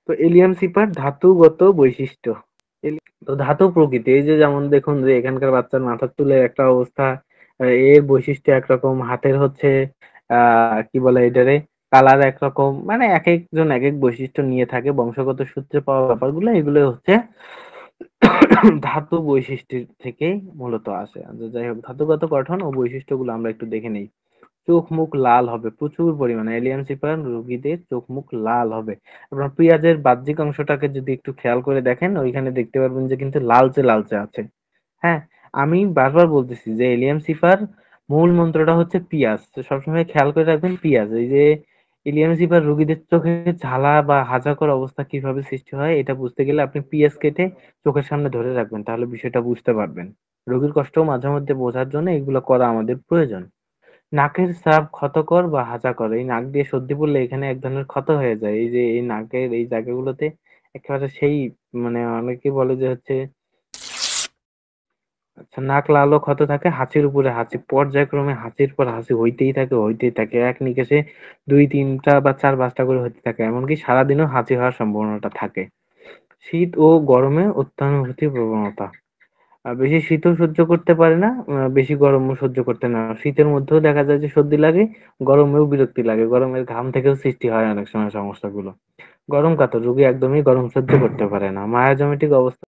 তো allium sipper ধাতুগত বৈশিষ্ট্য। তো ধাতু প্রকৃতি, এই যে যেমন দেখুন যে এখানকার বাচ্চার মাথার চুলের একটা অবস্থা, এর বৈশিষ্ট্য একরকম, হাতের হচ্ছে কি বলে এটারে, কালার একরকম, মানে এক একজন এক এক বৈশিষ্ট্য নিয়ে থাকে, বংশগত সূত্রে পাওয়া ব্যাপারগুলো এগুলো হচ্ছে ধাতু বৈশিষ্ট্য থেকেই মূলত আসে। আচ্ছা, যাই হোক, ধাতুগত গঠন ও বৈশিষ্ট্যগুলো আমরা একটু দেখে নেই। চোখ মুখ লাল হবে প্রচুর পরিমাণে, এলিয়ান সিপার রোগীদের চোখ মুখ লাল হবে। আপনার পেঁয়াজের বাহ্যিক অংশটাকে যদি একটু খেয়াল করে দেখেন, ওইখানে দেখতে পারবেন যে কিন্তু লালচে লালচে আছে। হ্যাঁ, আমি বারবার বলতেছি যে এলিয়াম সিফার মূল মন্ত্রটা হচ্ছে পিঁয়াজ, তো সবসময় খেয়াল করে রাখবেন পিঁয়াজ। এই যে ইলিয়াম সিফার রোগীদের চোখে ঝালা বা হাজাকর অবস্থা কিভাবে সৃষ্টি হয় এটা বুঝতে গেলে আপনি পিঁয়াজ কেটে চোখের সামনে ধরে রাখবেন, তাহলে বিষয়টা বুঝতে পারবেন। রোগীর কষ্ট মাঝে মধ্যে বোঝার জন্য এগুলো করা আমাদের প্রয়োজন। নাকের স্রাব ক্ষতকর বা হাঁচাকর, এই নাক দিয়ে সর্দি পড়লে এখানে এক ধরনের ক্ষত হয়ে যায়, এই যে এই নাকের এই জায়গাগুলোতে একেবারে সেই, মানে অনেকে বলে যে হচ্ছে, আচ্ছা, নাক লাল ও ক্ষত থাকে, হাঁচির উপরে হাঁচি, পর্যায়ক্রমে হাঁচির পর হাঁচি হইতেই থাকে হইতেই থাকে, এক নিকেষে দুই তিনটা বা চার পাঁচটা করে হতে থাকে, এমনকি সারাদিনও হাঁচি হওয়ার সম্ভাবনাটা থাকে। শীত ও গরমে অত্যানুভূতি প্রবণতা, বেশি শীতও সহ্য করতে পারে না, বেশি গরমও সহ্য করতে না, শীতের মধ্যেও দেখা যায় যে সর্দি লাগে, গরমেও বিরক্তি লাগে, গরমের ঘাম থেকেও সৃষ্টি হয় অনেক সময় সমস্যাগুলো। গরম কাতর রোগী একদমই গরম সহ্য করতে পারে না, মায়াজমেটিক অবস্থা